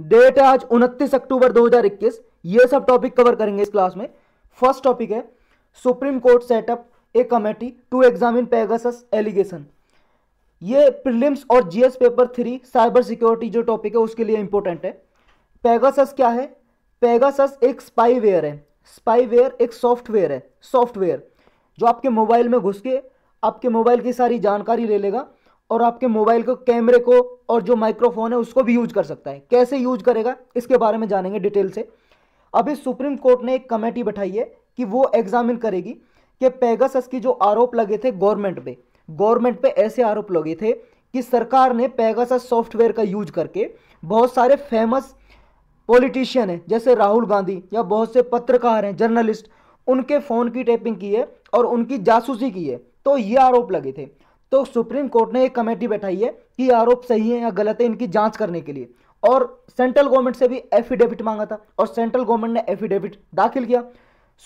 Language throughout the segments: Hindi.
डेट है आज 29 अक्टूबर 2021। ये सब टॉपिक कवर करेंगे इस क्लास में। फर्स्ट टॉपिक है Supreme Court setup a committee to examine Pegasus allegation. ये प्रीलिम्स और जीएस पेपर 3 साइबर सिक्योरिटी जो टॉपिक है उसके लिए इंपॉर्टेंट है। पेगासस क्या है? पेगासस एक स्पाईवेयर है। स्पाईवेयर एक सॉफ्टवेयर है, सॉफ्टवेयर जो आपके मोबाइल में घुस के आपके मोबाइल की सारी जानकारी ले लेगा और आपके मोबाइल को, कैमरे को और जो माइक्रोफोन है उसको भी यूज कर सकता है। कैसे यूज करेगा इसके बारे में जानेंगे डिटेल से। अभी सुप्रीम कोर्ट ने एक कमेटी बैठाई है कि वो एग्जामिन करेगी कि पेगासस की जो आरोप लगे थे गवर्नमेंट पे ऐसे आरोप लगे थे कि सरकार ने पेगासस सॉफ्टवेयर का यूज करके बहुत सारे फेमस पॉलिटिशियन हैं जैसे राहुल गांधी या बहुत से पत्रकार हैं, जर्नलिस्ट, उनके फोन की टैपिंग की है और उनकी जासूसी की है। तो ये आरोप लगे थे। तो सुप्रीम कोर्ट ने एक कमेटी बैठाई है कि आरोप सही है या गलत है, इनकी जांच करने के लिए। और सेंट्रल गवर्नमेंट से भी एफिडेविट मांगा था और सेंट्रल गवर्नमेंट ने एफिडेविट दाखिल किया।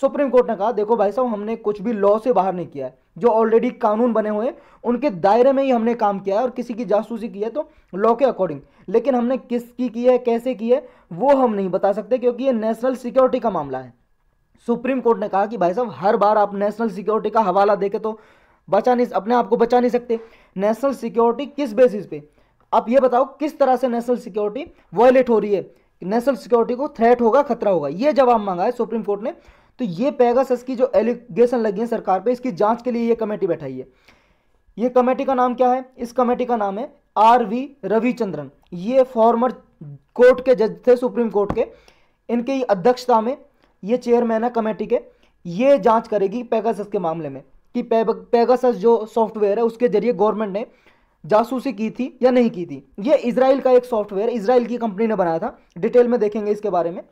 सुप्रीम कोर्ट ने कहा देखो भाई साहब, हमने कुछ भी लॉ से बाहर नहीं किया है। जो ऑलरेडी कानून बने हुए हैं उनके दायरे में ही हमने काम किया है और किसी की जासूसी की है तो लॉ के अकॉर्डिंग। लेकिन हमने किसकी की है, कैसे की है, वो हम नहीं बता सकते क्योंकि ये नेशनल सिक्योरिटी का मामला है। सुप्रीम कोर्ट ने कहा कि भाई साहब, हर बार आप नेशनल सिक्योरिटी का हवाला देके तो अपने आप को बचा नहीं सकते। नेशनल सिक्योरिटी किस बेसिस पे? आप ये बताओ किस तरह से नेशनल सिक्योरिटी वायलेट हो रही है, नेशनल सिक्योरिटी को थ्रेट होगा, खतरा होगा, ये जवाब मांगा है सुप्रीम कोर्ट ने। तो ये पेगासस की जो एलिगेशन लगी है सरकार पे, इसकी जांच के लिए ये कमेटी बैठाई है। ये कमेटी का नाम क्या है? इस कमेटी का नाम है आर.वी. रविचंद्रन। ये फॉर्मर कोर्ट के जज थे, सुप्रीम कोर्ट के। इनकी अध्यक्षता में ये चेयरमैन है कमेटी के। ये जांच करेगी पेगासस के मामले में कि पेगासस जो सॉफ्टवेयर है उसके जरिए गवर्नमेंट ने जासूसी की थी या नहीं की थी। ये इजराइल का एक सॉफ्टवेयर, इजराइल की कंपनी ने बनाया था। डिटेल में देखेंगे इसके बारे में।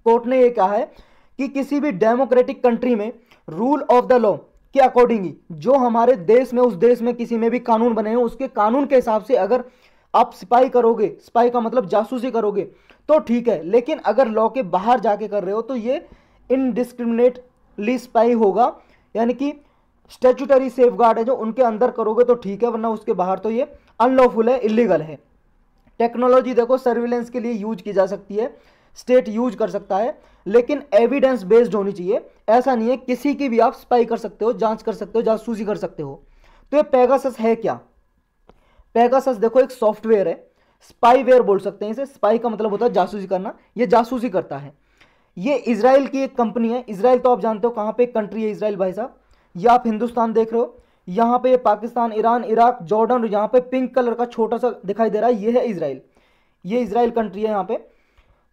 कोर्ट ने यह कहा है कि किसी भी डेमोक्रेटिक कंट्री में रूल ऑफ द लॉ के अकॉर्डिंग ही जो हमारे देश में, उस देश में किसी में भी कानून बने हैं उसके कानून के हिसाब से अगर आप स्पाई करोगे, स्पाई का मतलब जासूसी करोगे, तो ठीक है। लेकिन अगर लॉ के बाहर जाके कर रहे हो तो ये इनडिस्क्रिमिनेटली स्पाई होगा, यानी कि स्टैट्यूटरी सेफगार्ड है जो उनके अंदर करोगे तो ठीक है, वरना उसके बाहर तो ये अनलॉफुल है, इलीगल है। टेक्नोलॉजी देखो सर्विलेंस के लिए यूज की जा सकती है, स्टेट यूज कर सकता है, लेकिन एविडेंस बेस्ड होनी चाहिए। ऐसा नहीं है किसी की भी आप स्पाई कर सकते हो, जांच कर सकते हो, जासूसी कर सकते हो। तो ये पेगासस है क्या? पेगासस देखो एक सॉफ्टवेयर है, स्पाईवेयर बोल सकते हैं इसे। स्पाई का मतलब होता है जासूसी करना, ये जासूसी करता है। ये इजराइल की एक कंपनी है। इजराइल तो आप जानते हो कहां पे कंट्री है इजराइल भाई साहब। ये आप हिंदुस्तान देख रहे हो, यहां पे पाकिस्तान, ईरान, इराक, जॉर्डन, यहां पे पिंक कलर का छोटा सा दिखाई दे रहा है, ये है इजराइल। ये इजराइल कंट्री है यहां पे।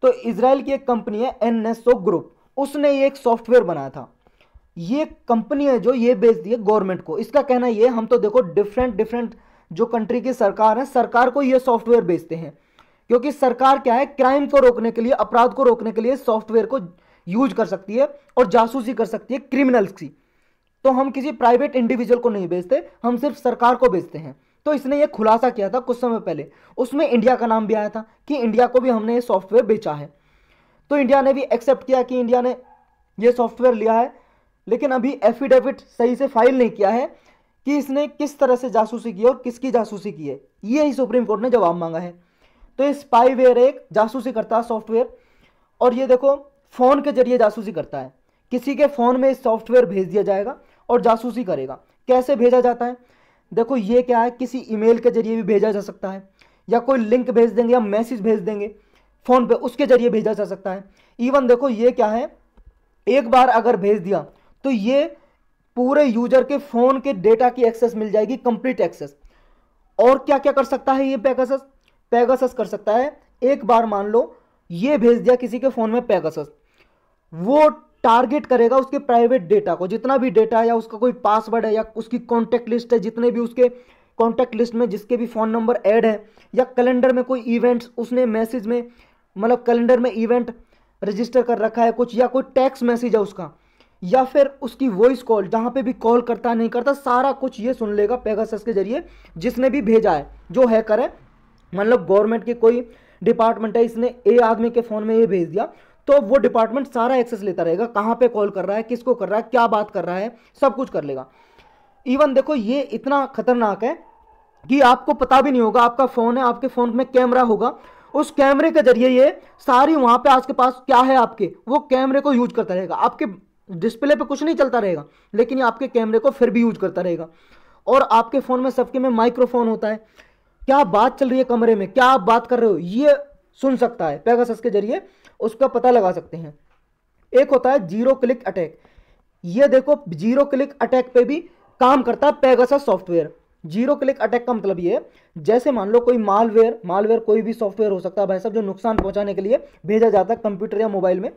तो इजराइल की एक कंपनी है एनएसओ ग्रुप, उसने ये एक सॉफ्टवेयर बनाया था। ये कंपनी है जो ये बेच दी है गवर्नमेंट को। इसका कहना ये, हम तो देखो डिफरेंट जो कंट्री की सरकार है, सरकार को ये सॉफ्टवेयर बेचते हैं क्योंकि सरकार क्या है, क्राइम को रोकने के लिए, अपराध को रोकने के लिए सॉफ्टवेयर को यूज कर सकती है और जासूसी कर सकती है क्रिमिनल्स की। तो हम किसी प्राइवेट इंडिविजुअल को नहीं बेचते, हम सिर्फ सरकार को बेचते हैं। तो इसने ये खुलासा किया था कुछ समय पहले, उसमें इंडिया का नाम भी आया था कि इंडिया को भी हमने ये सॉफ्टवेयर बेचा है। तो इंडिया ने भी एक्सेप्ट किया कि इंडिया ने ये सॉफ्टवेयर लिया है, लेकिन अभी एफिडेविट सही से फाइल नहीं किया है कि इसने किस तरह से जासूसी की है और किसकी जासूसी की है। ये ही सुप्रीम कोर्ट ने जवाब मांगा है। तो ये स्पाईवेयर एक जासूसी करता है सॉफ्टवेयर, और ये देखो फोन के जरिए जासूसी करता है। किसी के फोन में इस सॉफ्टवेयर भेज दिया जाएगा और जासूसी करेगा। कैसे भेजा जाता है? देखो ये क्या है, किसी ईमेल के जरिए भी भेजा जा सकता है, या कोई लिंक भेज देंगे या मैसेज भेज देंगे फोन पे, उसके जरिए भेजा जा सकता है। इवन देखो ये क्या है, एक बार अगर भेज दिया तो ये पूरे यूजर के फोन के डेटा की एक्सेस मिल जाएगी, कंप्लीट एक्सेस। और क्या क्या कर सकता है ये पेगासस कर सकता है, एक बार मान लो ये भेज दिया किसी के फोन में पेगासस, वो टारगेट करेगा उसके प्राइवेट डेटा को, जितना भी डेटा है, या उसका कोई पासवर्ड है, या उसकी कॉन्टैक्ट लिस्ट है, जितने भी उसके कॉन्टैक्ट लिस्ट में जिसके भी फ़ोन नंबर ऐड है, या कैलेंडर में कोई इवेंट्स उसने मैसेज में, मतलब कैलेंडर में इवेंट रजिस्टर कर रखा है कुछ, या कोई टेक्स्ट मैसेज है उसका, या फिर उसकी वॉइस कॉल, जहाँ पे भी कॉल करता नहीं करता, सारा कुछ ये सुन लेगा पेगासस के जरिए, जिसने भी भेजा है, जो हैकर है। मतलब गवर्नमेंट की कोई डिपार्टमेंट है, इसने ए आदमी के फ़ोन में ये भेज दिया, तो वो डिपार्टमेंट सारा एक्सेस लेता रहेगा, कहाँ पे कॉल कर रहा है, किसको कर रहा है, क्या बात कर रहा है, सब कुछ कर लेगा। इवन देखो ये इतना खतरनाक है कि आपको पता भी नहीं होगा, आपका फ़ोन है, आपके फ़ोन में कैमरा होगा, उस कैमरे के जरिए ये सारी वहां पे आपके पास क्या है आपके, वो कैमरे को यूज करता रहेगा। आपके डिस्प्ले पे कुछ नहीं चलता रहेगा, लेकिन ये आपके कैमरे को फिर भी यूज करता रहेगा। और आपके फोन में सबके में माइक्रोफोन होता है, क्या बात चल रही है कमरे में, क्या आप बात कर रहे हो, ये सुन सकता है। पेगासस के जरिए उसका पता लगा सकते हैं। एक होता है जीरो क्लिक अटैक। ये देखो जीरो क्लिक अटैक पे भी काम करता है Pegasus software. Zero click attack का मतलब ये है, जैसे मान लो कोई मालवेयर कोई भी सॉफ्टवेयर हो सकता है भाई साहब, जो नुकसान पहुंचाने के लिए भेजा जाता है कंप्यूटर या मोबाइल में।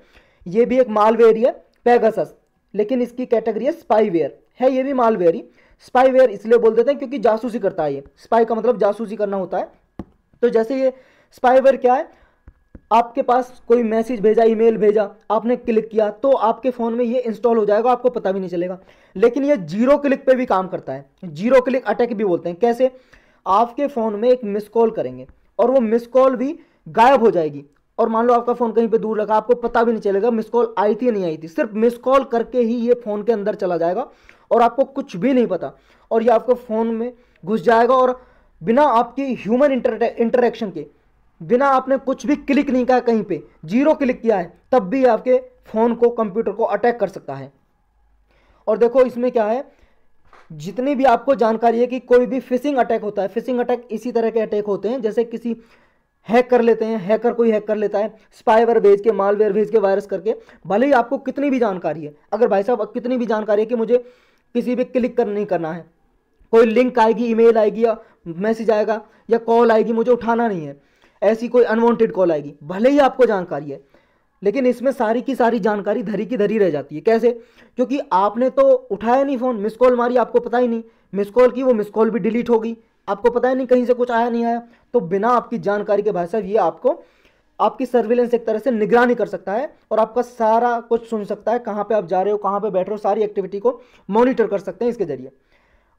ये भी एक मालवेयर ही है पेगासस, लेकिन इसकी कैटेगरी है स्पाईवेयर है। ये भी मालवेयर ही, स्पाईवेयर इसलिए बोल देते हैं क्योंकि जासूसी करता है। ये स्पाई का मतलब जासूसी करना होता है। तो जैसे ये स्पाईवेयर क्या है, आपके पास कोई मैसेज भेजा, ईमेल भेजा, आपने क्लिक किया तो आपके फ़ोन में ये इंस्टॉल हो जाएगा, आपको पता भी नहीं चलेगा। लेकिन ये जीरो क्लिक पे भी काम करता है, जीरो क्लिक अटैक भी बोलते हैं। कैसे? आपके फ़ोन में एक मिस कॉल करेंगे और वो मिस कॉल भी गायब हो जाएगी, और मान लो आपका फ़ोन कहीं पे दूर लगा, आपको पता भी नहीं चलेगा मिस कॉल आई थी या नहीं आई थी। सिर्फ मिस कॉल करके ही ये फ़ोन के अंदर चला जाएगा और आपको कुछ भी नहीं पता, और ये आपको फ़ोन में घुस जाएगा, और बिना आपकी ह्यूमन इंटरेक्शन के, बिना आपने कुछ भी क्लिक नहीं किया कहीं पे, जीरो क्लिक किया है, तब भी आपके फ़ोन को, कंप्यूटर को अटैक कर सकता है। और देखो इसमें क्या है, जितनी भी आपको जानकारी है कि कोई भी फिशिंग अटैक होता है, फिशिंग अटैक इसी तरह के अटैक होते हैं जैसे किसी हैक कर लेते हैं, हैकर कोई हैक कर लेता है, स्पाईवेयर भेज के, मालवेयर भेज के, वायरस करके। भले ही आपको कितनी भी जानकारी है, अगर भाई साहब कितनी भी जानकारी है कि मुझे किसी भी क्लिक कर नहीं करना है, कोई लिंक आएगी, ईमेल आएगी या मैसेज आएगा या कॉल आएगी, मुझे उठाना नहीं है, ऐसी कोई अनवांटेड कॉल आएगी, भले ही आपको जानकारी है, लेकिन इसमें सारी की सारी जानकारी धरी की धरी रह जाती है। कैसे? क्योंकि आपने तो उठाया नहीं फ़ोन, मिस कॉल मारी, आपको पता ही नहीं, मिस कॉल की, वो मिस कॉल भी डिलीट हो गई, आपको पता ही नहीं कहीं से कुछ आया नहीं आया। तो बिना आपकी जानकारी के भाई साहब ये आपको, आपकी सर्विलेंस एक तरह से निगरानी कर सकता है और आपका सारा कुछ सुन सकता है, कहाँ पे आप जा रहे हो, कहाँ पे बैठ रहे हो, सारी एक्टिविटी को मॉनिटर कर सकते हैं इसके जरिए।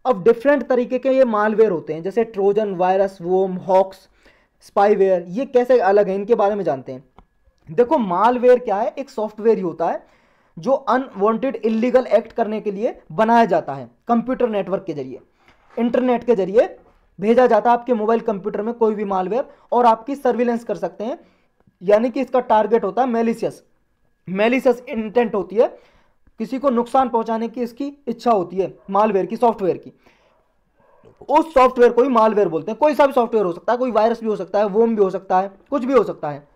अब डिफरेंट तरीके के ये मालवेयर होते हैं, जैसे ट्रोजन, वायरस, वोम, हॉक्स, स्पाईवेयर, ये कैसे अलग है इनके बारे में जानते हैं। देखो मालवेयर क्या है, एक सॉफ्टवेयर ही होता है जो अनवांटेड इलीगल एक्ट करने के लिए बनाया जाता है, कंप्यूटर नेटवर्क के जरिए, इंटरनेट के जरिए भेजा जाता है आपके मोबाइल कंप्यूटर में कोई भी मालवेयर, और आपकी सर्विलेंस कर सकते हैं। यानी कि इसका टारगेट होता है मेलिशियस इंटेंट होती है, किसी को नुकसान पहुंचाने की इसकी इच्छा होती है मालवेयर की, सॉफ्टवेयर की। उस सॉफ्टवेयर को ही मालवेयर बोलते हैं। कोई सा भी सॉफ्टवेयर हो सकता है, कोई वायरस भी हो सकता है, वोम भी हो सकता है, कुछ भी हो सकता है।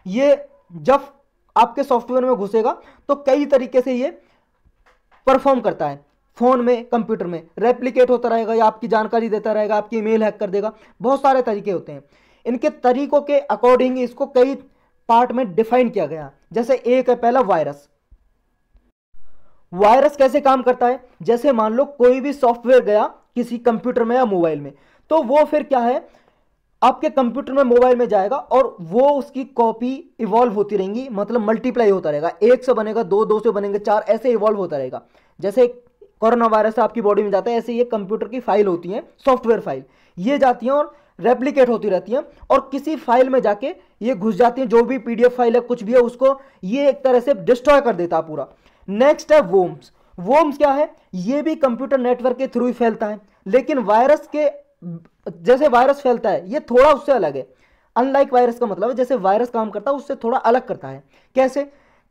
ये जब आपके सॉफ्टवेयर में घुसेगा तो कई तरीके से ये परफॉर्म करता है, फोन में, कंप्यूटर में रेप्लिकेट होता रहेगा या आपकी जानकारी देता रहेगा, आपकी ईमेल हैक कर देगा, बहुत सारे तरीके होते हैं। इनके तरीकों के अकॉर्डिंग इसको कई पार्ट में डिफाइन किया गया। जैसे एक है पहला वायरस। वायरस कैसे काम करता है? जैसे मान लो कोई भी सॉफ्टवेयर गया किसी कंप्यूटर में या मोबाइल में, तो वो फिर क्या है, आपके कंप्यूटर में, मोबाइल में जाएगा और वो उसकी कॉपी इवॉल्व होती रहेंगी, मतलब मल्टीप्लाई होता रहेगा, एक से बनेगा दो, दो से बनेंगे चार, ऐसे इवॉल्व होता रहेगा। जैसे कोरोना वायरस आपकी बॉडी में जाता है, ऐसे ये कंप्यूटर की फाइल होती है, सॉफ्टवेयर फाइल, ये जाती हैं और रेप्लिकेट होती रहती हैं और किसी फाइल में जाके ये घुस जाती हैं, जो भी पीडीएफ फाइल है, कुछ भी है, उसको ये एक तरह से डिस्ट्रॉय कर देता है पूरा। नेक्स्ट है वोम्स। वोम्स क्या है? ये भी कंप्यूटर नेटवर्क के थ्रू ही फैलता है, लेकिन वायरस के जैसे वायरस फैलता है ये थोड़ा उससे अलग है। अनलाइक वायरस का मतलब है जैसे वायरस काम करता है उससे थोड़ा अलग करता है। कैसे?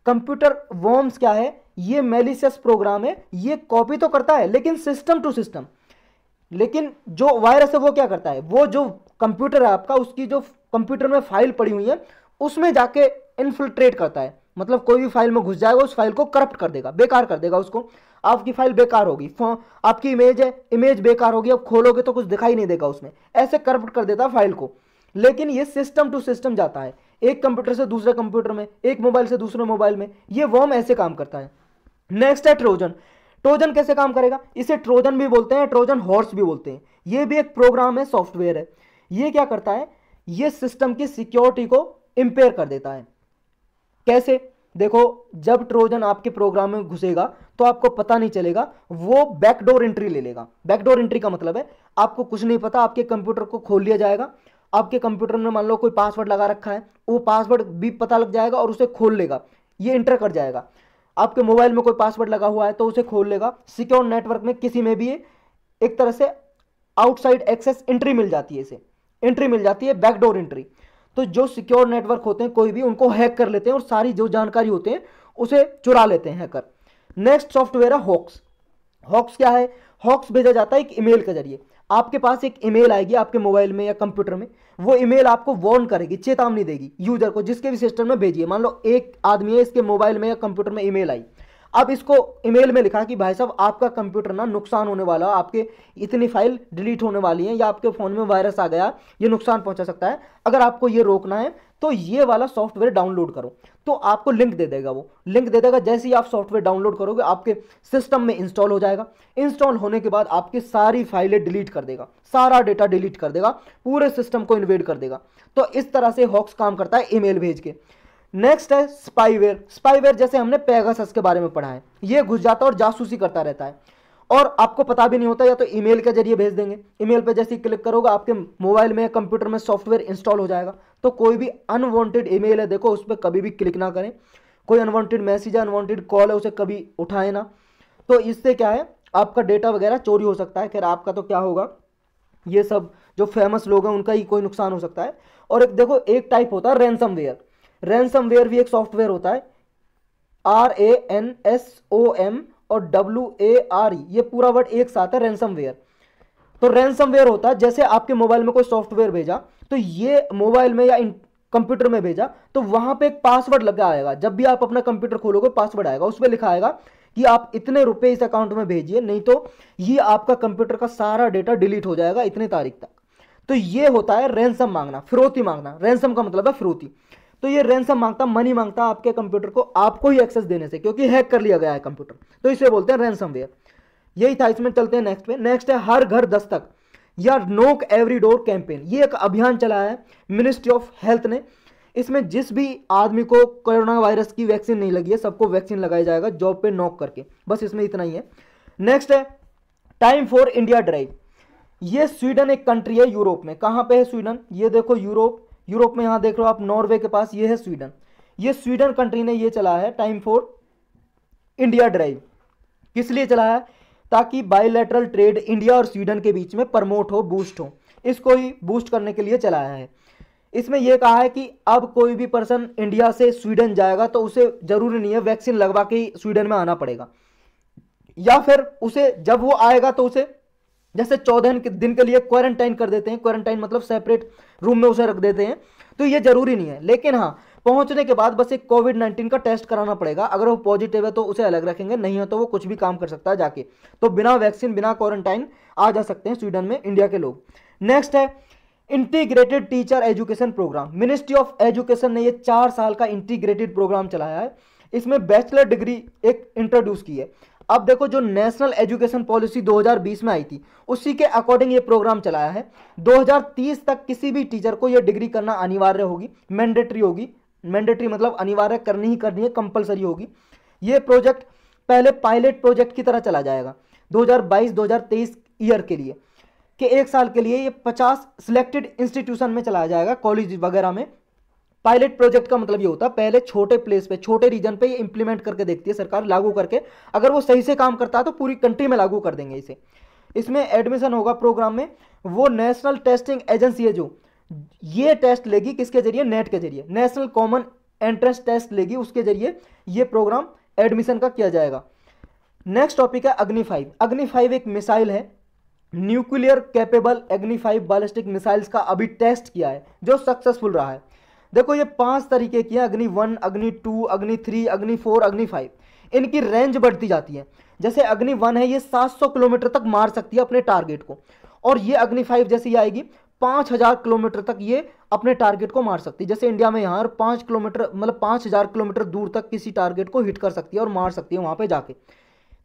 कंप्यूटर वॉर्म्स क्या है, ये मेलिशियस प्रोग्राम है, ये कॉपी तो करता है लेकिन सिस्टम टू सिस्टम। लेकिन जो वायरस है वो क्या करता है, वो जो कंप्यूटर है आपका, उसकी जो कंप्यूटर में फाइल पड़ी हुई है उसमें जाके इन्फिल्ट्रेट करता है, मतलब कोई भी फाइल में घुस जाएगा, उस फाइल को करप्ट कर देगा, बेकार कर देगा उसको। आपकी फाइल बेकार होगी, आपकी इमेज है, इमेज बेकार होगी, अब खोलोगे तो कुछ दिखाई नहीं देगा उसमें, ऐसे करप्ट कर देता है फाइल को। लेकिन ये सिस्टम टू सिस्टम जाता है, एक कंप्यूटर से दूसरे कंप्यूटर में, एक मोबाइल से दूसरे मोबाइल में, ये वॉर्म ऐसे काम करता है। नेक्स्ट है ट्रोजन। ट्रोजन कैसे काम करेगा? इसे ट्रोजन भी बोलते हैं, ट्रोजन हॉर्स भी बोलते हैं। ये भी एक प्रोग्राम है, सॉफ्टवेयर है। ये क्या करता है, ये सिस्टम की सिक्योरिटी को इंपेयर कर देता है। कैसे? देखो, जब ट्रोजन आपके प्रोग्राम में घुसेगा तो आपको पता नहीं चलेगा, वो बैकडोर एंट्री ले लेगा। बैकडोर एंट्री का मतलब है आपको कुछ नहीं पता, आपके कंप्यूटर को खोल लिया जाएगा, आपके कंप्यूटर में मान लो कोई पासवर्ड लगा रखा है, वो पासवर्ड भी पता लग जाएगा और उसे खोल लेगा, ये इंटर कर जाएगा। आपके मोबाइल में कोई पासवर्ड लगा हुआ है तो उसे खोल लेगा। सिक्योर नेटवर्क में किसी में भी एक तरह से आउटसाइड एक्सेस एंट्री मिल जाती है, इसे एंट्री मिल जाती है, बैकडोर एंट्री। तो जो सिक्योर नेटवर्क होते हैं कोई भी, उनको हैक कर लेते हैं और सारी जो जानकारी होते हैं उसे चुरा लेते हैं हैकर। नेक्स्ट सॉफ्टवेयर है हॉक्स। हॉक्स क्या है? हॉक्स भेजा जाता है एक ईमेल के जरिए। आपके पास एक ईमेल आएगी आपके मोबाइल में या कंप्यूटर में, वो ईमेल आपको वार्न करेगी, चेतावनी देगी यूजर को, जिसके भी सिस्टम में भेजिए। मान लो एक आदमी है, इसके मोबाइल में या कंप्यूटर में ईमेल आई, अब इसको ईमेल में लिखा कि भाई साहब आपका कंप्यूटर ना नुकसान होने वाला, आपके इतनी फाइल डिलीट होने वाली है, या आपके फ़ोन में वायरस आ गया, ये नुकसान पहुंचा सकता है, अगर आपको ये रोकना है तो ये वाला सॉफ्टवेयर डाउनलोड करो। तो आपको लिंक दे देगा, वो लिंक दे देगा। जैसे ही आप सॉफ्टवेयर डाउनलोड करोगे आपके सिस्टम में इंस्टॉल हो जाएगा। इंस्टॉल होने के बाद आपकी सारी फाइलें डिलीट कर देगा, सारा डेटा डिलीट कर देगा, पूरे सिस्टम को इन्वेड कर देगा। तो इस तरह से हॉक्स काम करता है ईमेल भेज के। नेक्स्ट है स्पाईवेयर। स्पाईवेयर जैसे हमने पेगासस के बारे में पढ़ा है, ये घुस जाता है और जासूसी करता रहता है, और आपको पता भी नहीं होता, या तो ईमेल के जरिए भेज देंगे। ईमेल पे जैसे ही क्लिक करोगे आपके मोबाइल में या कंप्यूटर में सॉफ्टवेयर इंस्टॉल हो जाएगा। तो कोई भी अनवांटेड ईमेल है देखो, उस पर कभी भी क्लिक ना करें। कोई अनवांटेड मैसेज है, अनवांटेड कॉल है, उसे कभी उठाए ना। तो इससे क्या है, आपका डेटा वगैरह चोरी हो सकता है। खैर आपका तो क्या होगा, ये सब जो फेमस लोग हैं उनका ही कोई नुकसान हो सकता है। और एक देखो, एक टाइप होता है रैंसमवेयर। रैंसमवेयर भी एक सॉफ्टवेयर होता है, RANSOM और WARE, ये पूरा वर्ड एक साथ है, रैंसमवेयर। तो रैंसमवेयर होता है, जैसे आपके मोबाइल में कोई सॉफ्टवेयर भेजा, तो ये मोबाइल में या कंप्यूटर में भेजा, तो वहां पे एक पासवर्ड लगा आएगा। जब भी आप अपना कंप्यूटर खोलोगे पासवर्ड आएगा, उस पर लिखा आएगा कि आप इतने रुपए इस अकाउंट में भेजिए, नहीं तो ये आपका कंप्यूटर का सारा डेटा डिलीट हो जाएगा इतनी तारीख तक। तो ये होता है रैंसम मांगना, फिरौती मांगना। रैंसम का मतलब है फिरौती। तो ये रैंसम मांगता, मनी मांगता आपके कंप्यूटर को, आपको ही एक्सेस देने से, क्योंकि हैक कर लिया गया है कंप्यूटर, तो इसे बोलते हैं रैंसमवेयर। यही था, इसमें चलते हैं नेक्स्ट पे। नेक्स्ट है हर घर दस्तक या नॉक एवरी डोर कैंपेन। ये एक अभियान चलाया है मिनिस्ट्री ऑफ हेल्थ ने। इसमें जिस भी आदमी को कोरोना वायरस की वैक्सीन नहीं लगी है, सबको वैक्सीन लगाया जाएगा जॉब पे नॉक करके। बस इसमें इतना ही है। नेक्स्ट है टाइम फॉर इंडिया ड्राइव। ये स्वीडन एक कंट्री है यूरोप में। कहां पे है स्वीडन? ये देखो यूरोप में, यहां देख रहे हो आप नॉर्वे के पास, ये है स्वीडन। ये स्वीडन कंट्री ने ये चलाया है टाइम फॉर इंडिया ड्राइव। किस लिए चलाया है? ताकि बायलैटरल ट्रेड इंडिया और स्वीडन के बीच में प्रमोट हो, बूस्ट हो। इसको ही बूस्ट करने के लिए चलाया है। इसमें यह कहा है कि अब कोई भी पर्सन इंडिया से स्वीडन जाएगा तो उसे जरूरी नहीं है वैक्सीन लगवा के ही स्वीडन में आना पड़ेगा, या फिर उसे जब वो आएगा तो उसे जैसे 14 दिन के लिए क्वारंटाइन कर देते हैं। क्वारंटाइन मतलब सेपरेट रूम में उसे रख देते हैं, तो ये जरूरी नहीं है। लेकिन हाँ, पहुंचने के बाद बस एक कोविड-19 का टेस्ट कराना पड़ेगा। अगर वो पॉजिटिव है तो उसे अलग रखेंगे, नहीं है तो वो कुछ भी काम कर सकता है जाके। तो बिना वैक्सीन, बिना क्वारंटाइन आ जा सकते हैं स्वीडन में इंडिया के लोग। नेक्स्ट है integrated teacher education program. Ministry of education ने ये 4 साल का इंटीग्रेटेड प्रोग्राम चलाया है। इसमें बैचलर डिग्री एक इंट्रोड्यूस की है। अब देखो, जो नेशनल एजुकेशन पॉलिसी 2020 में आई थी, उसी के अकॉर्डिंग ये प्रोग्राम चलाया है। 2030 तक किसी भी टीचर को ये डिग्री करना अनिवार्य होगी, मैंडेटरी होगी। मैंडेटरी मतलब अनिवार्य करनी ही करनी है, कंपलसरी होगी। ये प्रोजेक्ट पहले पायलट प्रोजेक्ट की तरह चला जाएगा 2022-2023 ईयर के लिए, कि 1 साल के लिए ये 50 सिलेक्टेड इंस्टीट्यूशन में चलाया जाएगा, कॉलेज वगैरह में। पायलट प्रोजेक्ट का मतलब ये होता है पहले छोटे प्लेस पे, छोटे रीजन पे ये इंप्लीमेंट करके देखती है सरकार, लागू करके। अगर वो सही से काम करता है तो पूरी कंट्री में लागू कर देंगे इसे। इसमें एडमिशन होगा प्रोग्राम में, वो नेशनल टेस्टिंग एजेंसी है जो ये टेस्ट लेगी, किसके जरिए? नेट के जरिए, नेशनल कॉमन एंट्रेंस टेस्ट लेगी, उसके जरिए ये प्रोग्राम एडमिशन का किया जाएगा। नेक्स्ट टॉपिक है अग्नि 5। अग्नि 5 एक मिसाइल है, न्यूक्लियर कैपेबल अग्नि 5 बैलिस्टिक मिसाइल्स का अभी टेस्ट किया है, जो सक्सेसफुल रहा है। देखो, ये 5 तरीके की है, अग्नि 1, अग्नि 2, अग्नि 3, अग्नि 4, अग्नि 5। इनकी रेंज बढ़ती जाती है। जैसे अग्नि 1 है, ये 700 किलोमीटर तक मार सकती है अपने टारगेट को, और ये अग्नि 5 जैसी आएगी 5000 किलोमीटर तक ये अपने टारगेट को मार सकती है। जैसे इंडिया में यहाँ 5 किलोमीटर मतलब 5000 किलोमीटर दूर तक किसी टारगेट को हिट कर सकती है और मार सकती है वहाँ पे जाके।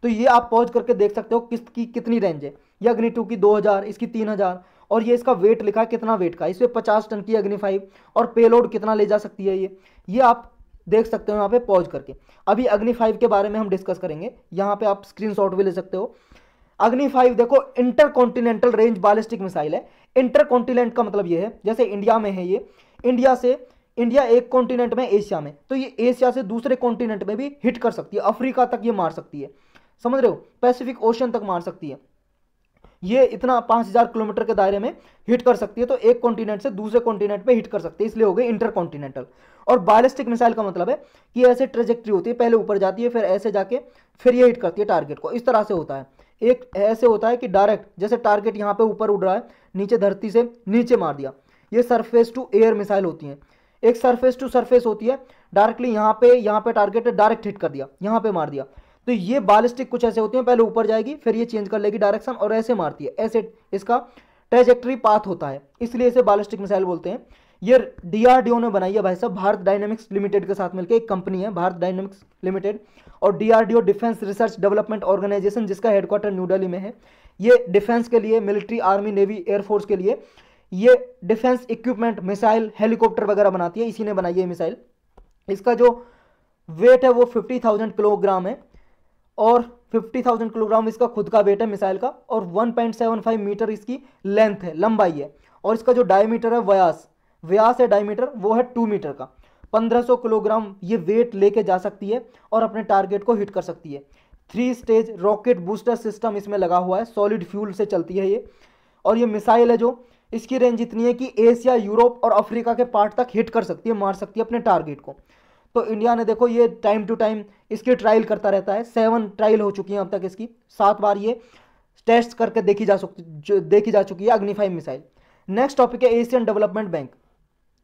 तो ये आप पॉज करके देख सकते हो किसकी कितनी रेंज है। ये अग्नि 2 की 2000, इसकी 3000, और ये इसका वेट लिखा है कितना वेट का। इसमें 50 टन की अग्नि 5, और पेलोड कितना ले जा सकती है ये आप देख सकते हो यहाँ पे पॉज करके। अभी अग्नि 5 के बारे में हम डिस्कस करेंगे, यहाँ पे आप स्क्रीनशॉट भी ले सकते हो। अग्नि 5 देखो inter continental range ballistic missile है। इंटर कॉन्टिनेंट का मतलब ये है, जैसे इंडिया में है ये, इंडिया एक कॉन्टिनेंट में, एशिया में, तो ये एशिया से दूसरे कॉन्टिनेंट में भी हिट कर सकती है, अफ्रीका तक ये मार सकती है, समझ रहे हो, पैसिफिक ओशन तक मार सकती है। ये इतना 5000 किलोमीटर के दायरे में हिट कर सकती है, तो एक कॉन्टिनेंट से दूसरे कॉन्टिनेंट पे हिट कर सकती है, इसलिए हो गई इंटर कॉन्टिनेंटल। और बैलिस्टिक मिसाइल का मतलब है कि ऐसे ट्रेजेक्ट्री होती है, पहले ऊपर जाती है फिर ऐसे जाके फिर ये हिट करती है टारगेट को, इस तरह से होता है। एक ऐसे होता है कि डायरेक्ट जैसे टारगेट यहाँ पे ऊपर उड़ रहा है, नीचे धरती से नीचे मार दिया, ये सरफेस टू एयर मिसाइल होती हैं। एक सरफेस टू सरफेस होती है, डायरेक्टली यहाँ पे टारगेट डायरेक्ट हिट कर दिया, यहाँ पे मार दिया। तो ये बैलिस्टिक कुछ ऐसे होती हैं, पहले ऊपर जाएगी फिर ये चेंज कर लेगी डायरेक्शन और ऐसे मारती है, ऐसे इसका ट्रेजेक्ट्री पाथ होता है, इसलिए इसे बैलिस्टिक मिसाइल बोलते हैं। ये डीआरडीओ ने बनाई है भाई साहब, भारत डायनेमिक्स लिमिटेड के साथ मिलकर एक कंपनी है भारत डायनेमिक्स लिमिटेड, और DRDO defence research development organisation जिसका हेडक्वार्टर न्यू दिल्ली में है। ये डिफेंस के लिए, मिलिट्री, आर्मी, नेवी, एयरफोर्स के लिए ये डिफेंस इक्विपमेंट, मिसाइल, हेलीकॉप्टर वगैरह बनाती है, इसी ने बनाई है मिसाइल। इसका जो वेट है वो 50,000 किलोग्राम है, और 50,000 किलोग्राम इसका खुद का वेट है मिसाइल का, और 1.75 मीटर इसकी लेंथ है, लंबाई है। और इसका जो डायमीटर है, व्यास है डायमीटर, वो है 2 मीटर का। 1500 किलोग्राम ये वेट लेके जा सकती है और अपने टारगेट को हिट कर सकती है। 3 स्टेज रॉकेट बूस्टर सिस्टम इसमें लगा हुआ है, सॉलिड फ्यूल से चलती है ये। और ये मिसाइल है जो इसकी रेंज इतनी है कि एशिया, यूरोप और अफ्रीका के पार्ट तक हिट कर सकती है, मार सकती है अपने टारगेट को। तो इंडिया ने देखो ये टाइम टू टाइम इसकी ट्रायल करता रहता है, 7 ट्रायल हो चुकी हैं अब तक इसकी, 7 बार ये टेस्ट करके देखी जा चुकी है अग्नि 5 मिसाइल। नेक्स्ट टॉपिक है एशियन डेवलपमेंट बैंक।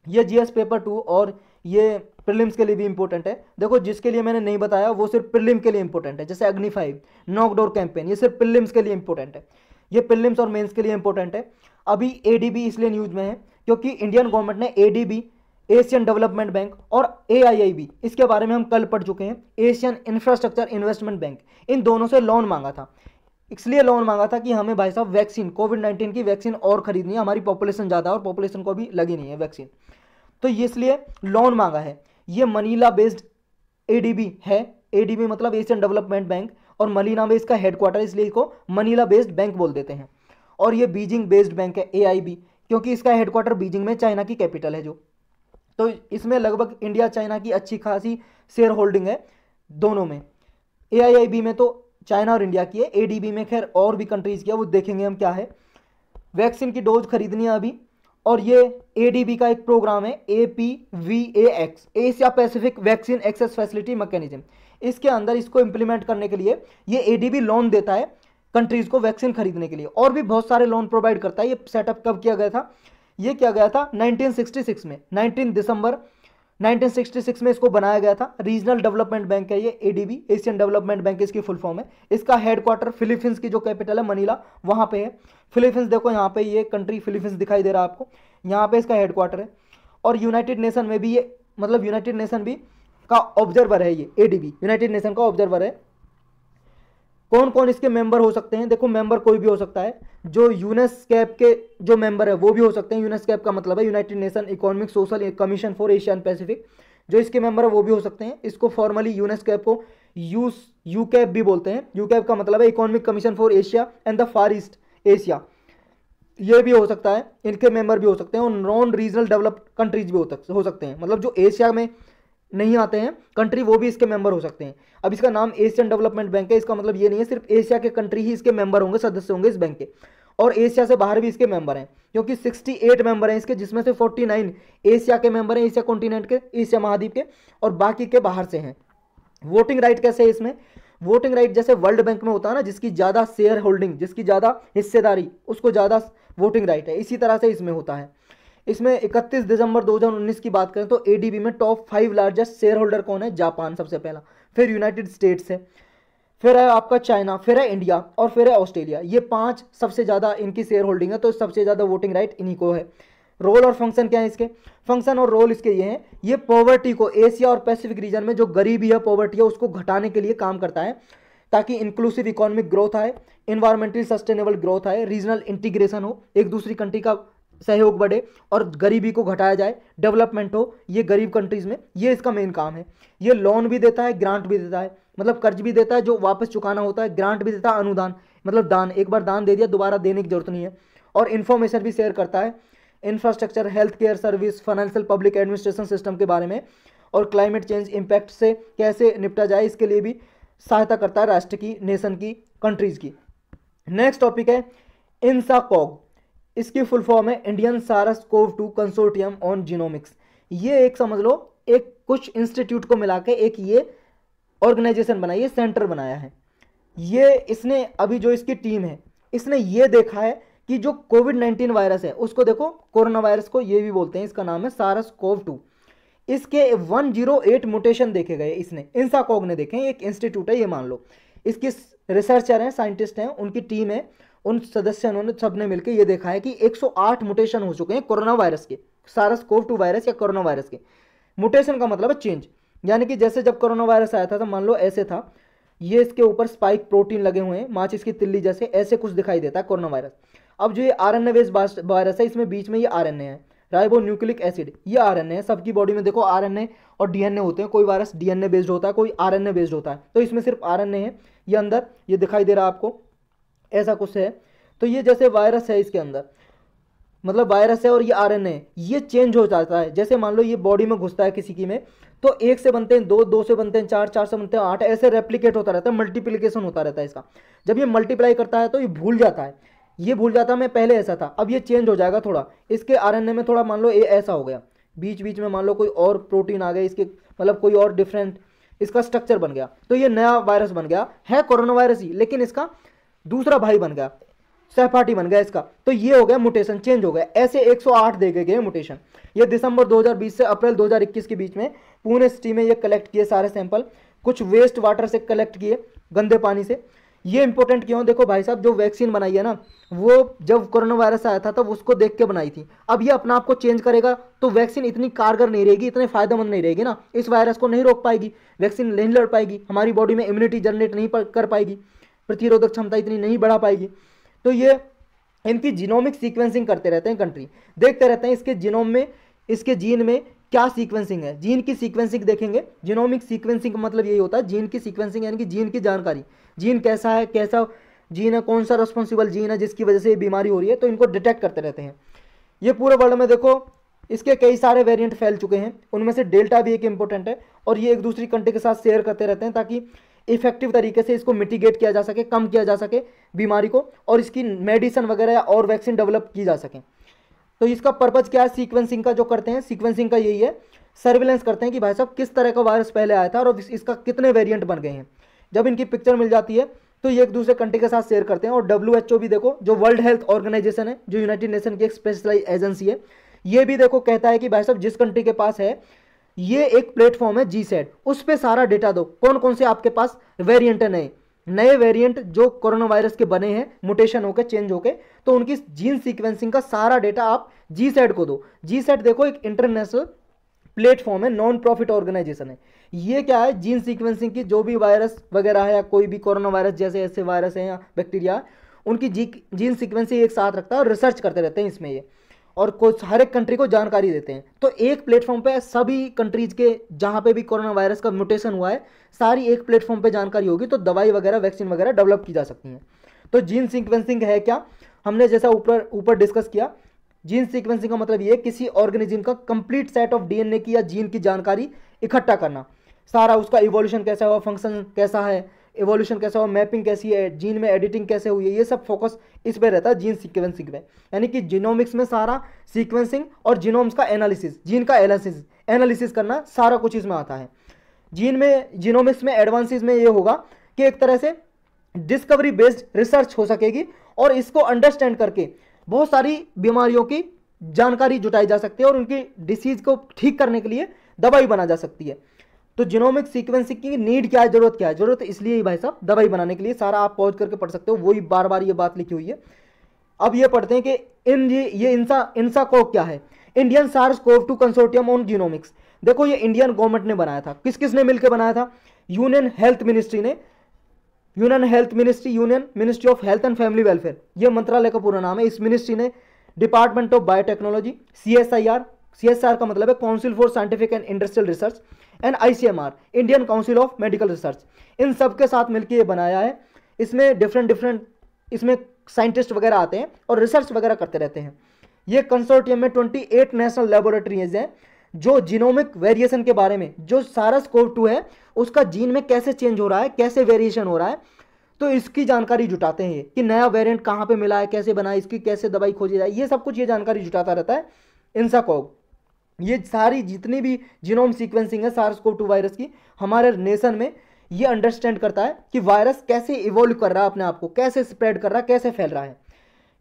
ये जीएस पेपर 2 और ये प्रीलिम्स के लिए भी इंपॉर्टेंट है। देखो जिसके लिए मैंने नहीं बताया वो सिर्फ प्रीलिम के लिए इंपॉर्टेंट है, जैसे अग्नि 5, नॉकडाउन कैंपेन, ये सिर्फ प्रीलिम्स के लिए इंपॉर्टेंट है, ये प्रीलिम्स और मेंस के लिए इंपॉर्टेंट है। अभी एडीबी इसलिए न्यूज में है क्योंकि इंडियन गवर्नमेंट ने एडीबी, एशियन डेवलपमेंट बैंक, और एआईआईबी, इसके बारे में हम कल पढ़ चुके हैं, एशियन इंफ्रास्ट्रक्चर इन्वेस्टमेंट बैंक, इन दोनों से लोन मांगा था। इसलिए लोन मांगा था कि हमें भाई साहब वैक्सीन, कोविड-19 की वैक्सीन और खरीदनी है, हमारी पॉपुलेशन ज़्यादा है और पॉपुलेशन को अभी लगी नहीं है वैक्सीन, तो ये इसलिए लोन मांगा है। ये मनीला बेस्ड एडीबी है, एडीबी मतलब एशियन डेवलपमेंट बैंक, और मनीला में इसका हेडक्वार्टर, इसलिए इसको मनीला बेस्ड बैंक बोल देते हैं। और ये बीजिंग बेस्ड बैंक है एआईबी, क्योंकि इसका हेडक्वार्टर बीजिंग में, चाइना की कैपिटल है जो। तो इसमें लगभग इंडिया चाइना की अच्छी खासी शेयर होल्डिंग है दोनों में। एआईआईबी में तो चाइना और इंडिया की है, एडीबी में खैर और भी कंट्रीज की है, वो देखेंगे हम क्या है। वैक्सीन की डोज खरीदनी है अभी, और ये एडीबी का एक प्रोग्राम है APVAX, Asia Pacific vaccine access facility mechanism. इसके अंदर इसको इंप्लीमेंट करने के लिए ये एडीबी लोन देता है कंट्रीज को वैक्सीन खरीदने के लिए, और भी बहुत सारे लोन प्रोवाइड करता है। ये सेटअप कब किया गया था? ये किया गया था 1966 में, 19 दिसंबर 1966 में इसको बनाया गया था। रीजनल डेवलपमेंट बैंक है ये एडीबी, एशियन डेवलपमेंट बैंक इसकी फुल फॉर्म है। इसका हेडक्वार्टर फिलीपींस की जो कैपिटल है मनीला, वहाँ पे है। फिलीपींस देखो यहाँ पे, ये कंट्री फिलीपींस दिखाई दे रहा है आपको, यहाँ पे इसका हेडक्वार्टर है। और यूनाइटेड नेशन में भी ये, मतलब यूनाइटेड नेशन भी का ऑब्जर्वर है ये एडीबी, यूनाइटेड नेशन का ऑब्जर्वर है। कौन कौन इसके मेंबर हो सकते हैं? देखो मेंबर कोई भी हो सकता है, जो यूनेस्कैप के जो मेंबर है वो भी हो सकते हैं। यूनेस्कैप का मतलब है United nation economic social commission for Asia and Pacific, जो इसके मेंबर है वो भी हो सकते हैं। इसको फॉर्मली यूनेस्कैप को यूकैप भी बोलते हैं। यूकैप का मतलब है economic commission for Asia and the far east Asia, ये भी हो सकता है, इनके मेंबर भी हो सकते हैं। और नॉन रीजनल डेवलप्ड कंट्रीज भी हो सकते हैं, मतलब जो एशिया में नहीं आते हैं कंट्री, वो भी इसके मेंबर हो सकते हैं। अब इसका नाम एशियन डेवलपमेंट बैंक है, इसका मतलब ये नहीं है सिर्फ एशिया के कंट्री ही इसके मेंबर होंगे, सदस्य होंगे इस बैंक के, और एशिया से बाहर भी इसके मेंबर हैं, क्योंकि 68 मेंबर हैं इसके, जिसमें से 49 एशिया के मेंबर हैं, एशिया कॉन्टिनेंट के, एशिया महाद्वीप के, और बाकी के बाहर से हैं। वोटिंग राइट कैसे है इसमें? वोटिंग राइट जैसे वर्ल्ड बैंक में होता है ना, जिसकी ज़्यादा शेयर होल्डिंग, जिसकी ज़्यादा हिस्सेदारी, उसको ज़्यादा वोटिंग राइट है, इसी तरह से इसमें होता है। इसमें 31 दिसंबर 2019 की बात करें तो एडीबी में टॉप 5 लार्जेस्ट शेयर होल्डर कौन है? जापान सबसे पहला, फिर यूनाइटेड स्टेट्स है, फिर है आपका चाइना, फिर है इंडिया, और फिर है ऑस्ट्रेलिया। ये 5 सबसे ज़्यादा इनकी शेयर होल्डिंग है, तो सबसे ज़्यादा वोटिंग राइट इन्हीं को है। रोल और फंक्शन क्या है इसके? फंक्शन और रोल इसके ये हैं, ये पॉवर्टी को, एशिया और पैसिफिक रीजन में जो गरीबी है, पॉवर्टी है, उसको घटाने के लिए काम करता है, ताकि इंक्लूसिव इकोनॉमिक ग्रोथ आए, इन्वायरमेंटली सस्टेनेबल ग्रोथ आए, रीजनल इंटीग्रेशन हो, एक दूसरी कंट्री का सहयोग बढ़े और गरीबी को घटाया जाए, डेवलपमेंट हो ये गरीब कंट्रीज में, ये इसका मेन काम है। ये लोन भी देता है, ग्रांट भी देता है, मतलब कर्ज भी देता है जो वापस चुकाना होता है, ग्रांट भी देता है, अनुदान मतलब दान, एक बार दान दे दिया दोबारा देने की जरूरत नहीं है, और इन्फॉर्मेशन भी शेयर करता है infrastructure, health care service, financial, public administration system के बारे में, और क्लाइमेट चेंज इम्पैक्ट से कैसे निपटा जाए इसके लिए भी सहायता करता है राष्ट्र की, नेशन की, कंट्रीज की। नेक्स्ट टॉपिक है इंसाकॉग, इसकी फुल फॉर्म है इंडियन सारस-CoV-2 कंसोर्टियम ऑन जीनोमिक्स। ये एक समझ लो एक कुछ इंस्टीट्यूट को मिला के एक ये ऑर्गेनाइजेशन बनाई है, सेंटर बनाया है। ये इसने अभी जो इसकी टीम है इसने ये देखा है कि जो कोविड-19 वायरस है उसको देखो, कोरोना वायरस को ये भी बोलते हैं, इसका नाम है सारस-CoV-2। इसके 108 म्यूटेशन देखे गए, इसने इंसाकॉग ने देखे हैं, एक इंस्टीट्यूट है ये मान लो। इसकी रिसर्चर हैं, साइंटिस्ट हैं, उनकी टीम है, उन सदस्यों ने सबने मिलकर ये देखा है कि 108 म्यूटेशन हो चुके हैं कोरोना वायरस के, सारस-CoV-2 वायरस या कोरोना वायरस के। म्यूटेशन का मतलब है चेंज, यानी कि जैसे जब कोरोना वायरस आया था तो मान लो ऐसे था, ये इसके ऊपर स्पाइक प्रोटीन लगे हुए हैं, माचिस की तिल्ली जैसे, ऐसे कुछ दिखाई देता है कोरोना वायरस। अब जो ये आरएनए बेस्ड वायरस है, इसमें बीच में ये आरएनए है, राइबो न्यूक्लिक एसिड, ये आरएनए है। सबकी बॉडी में देखो आरएनए और डीएनए होते हैं, कोई वायरस डीएनए बेस्ड होता है, कोई आरएनए बेस्ड होता है, तो इसमें सिर्फ आरएनए है। ये अंदर ये दिखाई दे रहा है आपको, ऐसा कुछ है। तो ये जैसे वायरस है, इसके अंदर मतलब वायरस है और ये आरएनए, ये चेंज हो जाता है। जैसे मान लो ये बॉडी में घुसता है किसी की में, तो 1 से बनते हैं 2, 2 से बनते हैं 4, 4 से बनते हैं 8, ऐसे रेप्लिकेट होता रहता है, मल्टीप्लिकेशन होता रहता है इसका। जब ये मल्टीप्लाई करता है तो ये भूल जाता है, ये भूल जाता है मैं पहले ऐसा था, अब ये चेंज हो जाएगा थोड़ा, इसके आरएनए में थोड़ा मान लो ये ऐसा हो गया, बीच बीच में मान लो कोई और प्रोटीन आ गया इसके, मतलब कोई और डिफरेंट इसका स्ट्रक्चर बन गया, तो ये नया वायरस बन गया है, कोरोना वायरस ही, लेकिन इसका दूसरा भाई बन गया, सहपाठी बन गया इसका। तो ये हो गया म्यूटेशन, चेंज हो गया। ऐसे 108 देखे गए म्यूटेशन। ये दिसंबर 2020 से अप्रैल 2021 के बीच में पुणे सिटी में ये कलेक्ट किए सारे सैंपल, कुछ वेस्ट वाटर से कलेक्ट किए, गंदे पानी से। ये इंपॉर्टेंट क्यों? देखो भाई साहब, जो वैक्सीन बनाई है ना, वो जब कोरोना वायरस आया था तब उसको देख के बनाई थी। अब ये अपना आप को चेंज करेगा तो वैक्सीन इतनी कारगर नहीं रहेगी, इतने फायदेमंद नहीं रहेगी ना, इस वायरस को नहीं रोक पाएगी, वैक्सीन नहीं लड़ पाएगी, हमारी बॉडी में इम्यूनिटी जनरेट नहीं कर पाएगी, प्रतिरोधक क्षमता इतनी नहीं बढ़ा पाएगी। तो ये इनकी जीनोमिक सीक्वेंसिंग करते रहते हैं कंट्री, देखते रहते हैं इसके जीनोम में, इसके जीन में क्या सीक्वेंसिंग है, जीन की सीक्वेंसिंग देखेंगे। जीनोमिक सीक्वेंसिंग का मतलब यही होता है, जीन की सीक्वेंसिंग यानी कि जीन की जानकारी, जीन कैसा है, कैसा जीन है, कौन सा रिस्पॉन्सिबल जीन है जिसकी वजह से ये बीमारी हो रही है, तो इनको डिटेक्ट करते रहते हैं। ये पूरे वर्ल्ड में देखो इसके कई सारे वेरिएंट फैल चुके हैं, उनमें से डेल्टा भी एक इंपॉर्टेंट है, और ये एक दूसरी कंट्री के साथ शेयर करते रहते हैं ताकि इफेक्टिव तरीके से इसको मिटिगेट किया जा सके, कम किया जा सके बीमारी को, और इसकी मेडिसिन वगैरह और वैक्सीन डेवलप की जा सके। तो इसका पर्पज क्या है सीक्वेंसिंग का जो करते हैं, सीक्वेंसिंग का यही है, सर्विलेंस करते हैं कि भाई साहब किस तरह का वायरस पहले आया था और इसका कितने वेरिएंट बन गए हैं। जब इनकी पिक्चर मिल जाती है तो ये एक दूसरे कंट्री के साथ शेयर करते हैं। और WHO भी देखो, जो वर्ल्ड हेल्थ ऑर्गेनाइजेशन है, जो यूनाइटेड नेशन की एक स्पेशलाइज एजेंसी है, ये भी देखो कहता है कि भाई साहब जिस कंट्री के पास है ये एक प्लेटफॉर्म है GSAID, उस पर सारा डेटा दो, कौन कौन से आपके पास वेरिएंट है, नए वेरिएंट जो कोरोना वायरस के बने हैं, म्यूटेशन होकर चेंज होकर, तो उनकी जीन सीक्वेंसिंग का सारा डेटा आप GSAID को दो। GSAID देखो एक इंटरनेशनल प्लेटफॉर्म है, नॉन प्रॉफिट ऑर्गेनाइजेशन है। ये क्या है, जीन सीक्वेंसिंग की जो भी वायरस वगैरह है या कोई भी कोरोना वायरस जैसे ऐसे वायरस है या बैक्टीरिया, उनकी जीन सीक्वेंसिंग एक साथ रखता है और रिसर्च करते रहते हैं इसमें ये, और कुछ हर एक कंट्री को जानकारी देते हैं। तो एक प्लेटफॉर्म पे सभी कंट्रीज के जहाँ पे भी कोरोना वायरस का म्यूटेशन हुआ है, सारी एक प्लेटफॉर्म पे जानकारी होगी, तो दवाई वगैरह वैक्सीन वगैरह डेवलप की जा सकती हैं। तो जीन सीक्वेंसिंग है क्या, हमने जैसा ऊपर डिस्कस किया, जीन सीक्वेंसिंग का मतलब ये किसी ऑर्गेनिज्म का कंप्लीट सेट ऑफ DNA की या जीन की जानकारी इकट्ठा करना, सारा उसका इवोल्यूशन कैसा हुआ, फंक्शन कैसा है, इवोल्यूशन कैसा हुआ, मैपिंग कैसी है, जीन में एडिटिंग कैसे हुई है, ये सब फोकस इस पे रहता है जीन सीक्वेंसिंग में। यानी कि जीनोमिक्स में सारा सीक्वेंसिंग और जीनोम्स का एनालिसिस, जीन का एनालिसिस करना, सारा कुछ इसमें आता है। जीनोमिक्स में एडवांसेस में ये होगा कि एक तरह से डिस्कवरी बेस्ड रिसर्च हो सकेगी और इसको अंडरस्टैंड करके बहुत सारी बीमारियों की जानकारी जुटाई जा सकती है और उनकी डिसीज को ठीक करने के लिए दवाई बना जा सकती है। तो जीनोमिक सीक्वेंसिंग की नीड क्या है, जरूरत क्या है, जरूरत इसलिए ही भाई साहब दवाई बनाने के लिए, सारा आप पॉज करके पढ़ सकते हो, वही बार बार ये बात लिखी हुई है। अब ये पढ़ते हैं कि ये इंसाकॉग क्या है, इंडियन सार्स-CoV-2 कंसोर्टियम ऑन जीनोमिक्स। देखो ये इंडियन गवर्नमेंट ने बनाया था, किस किस ने मिलकर बनाया था, union health ministry of health and family welfare, ये मंत्रालय का पूरा नाम है। इस मिनिस्ट्री ने डिपार्टमेंट ऑफ बायोटेक्नोलॉजी, CSIR का मतलब है council for scientific and industrial research, and ICMR, Indian council of medical research, इन सब के साथ मिलकर ये बनाया है। इसमें डिफरेंट इसमें साइंटिस्ट वगैरह आते हैं और रिसर्च वगैरह करते रहते हैं। ये कंसोर्टियम में 28 नेशनल लेबोरेटरीज हैं जो जीनोमिक वेरिएशन के बारे में, जो सारस-CoV-2 है उसका जीन में कैसे चेंज हो रहा है, कैसे वेरिएशन हो रहा है, तो इसकी जानकारी जुटाते हैं कि नया वेरिएंट कहाँ पे मिला है, कैसे बना है, इसकी कैसे दवाई खोजी जाए, ये सब कुछ ये जानकारी जुटाता रहता है इंसाकॉग। ये सारी जितनी भी जीनोम सीक्वेंसिंग है सार्स-CoV-2 वायरस की हमारे नेशन में, ये अंडरस्टैंड करता है कि वायरस कैसे इवॉल्व कर रहा है, अपने आप को कैसे स्प्रेड कर रहा है, कैसे फैल रहा है।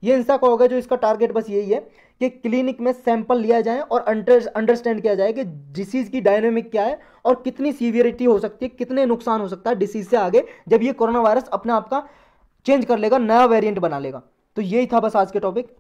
ये इंसाकॉग है जो इसका टारगेट बस यही है कि क्लिनिक में सैंपल लिया जाए और अंडरस्टैंड किया जाए कि डिसीज की डायनेमिक क्या है और कितनी सीवियरिटी हो सकती है, कितने नुकसान हो सकता है डिसीज से आगे जब ये कोरोना वायरस अपने आप का चेंज कर लेगा, नया वेरिएंट बना लेगा। तो यही था बस आज के टॉपिक।